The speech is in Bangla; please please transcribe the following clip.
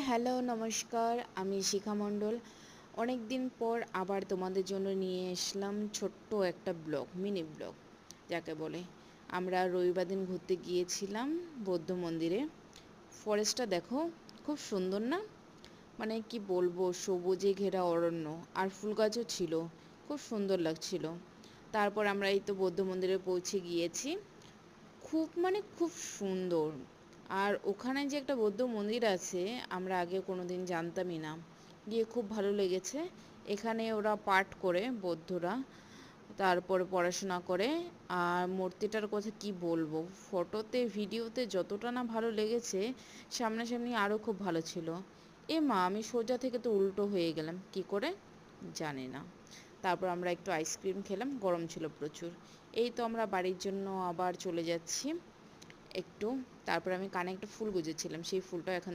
হ্যালো নমস্কার, আমি শিখা মণ্ডল। অনেক দিন পর আবার তোমাদের জন্য নিয়ে আসলাম ছোট্ট একটা ব্লগ, মিনি ব্লগ যাকে বলে। আমরা রবিবার দিন ঘুরতে গিয়েছিলাম বৌদ্ধ মন্দিরে। ফরেস্টটা দেখো, খুব সুন্দর না? মানে কি বলবো, সবুজে ঘেরা অরণ্য আর ফুল গাছও ছিল, খুব সুন্দর লাগছিল। তারপর আমরা এই তো বৌদ্ধ মন্দিরে পৌঁছে গিয়েছি। খুব সুন্দর। আর ওখানে যে একটা বৌদ্ধ মন্দির আছে, আমরা আগে কোনোদিন জানতামই না। গিয়ে খুব ভালো লেগেছে। এখানে ওরা পাঠ করে বৌদ্ধরা, তারপরে পড়াশোনা করে। আর মূর্তিটার কথা কি বলবো, ফটোতে ভিডিওতে যতটা না ভালো লেগেছে, সামনাসামনি আরও খুব ভালো ছিল। এ মা, আমি সোজা থেকে তো উল্টো হয়ে গেলাম কি করে জানি না। তারপর আমরা একটু আইসক্রিম খেলাম, গরম ছিল প্রচুর। এই তো আমরা বাড়ির জন্য আবার চলে যাচ্ছি একটু। তারপর আমি কানে একটা ফুল গুজেছিলাম, সেই ফুলটা এখন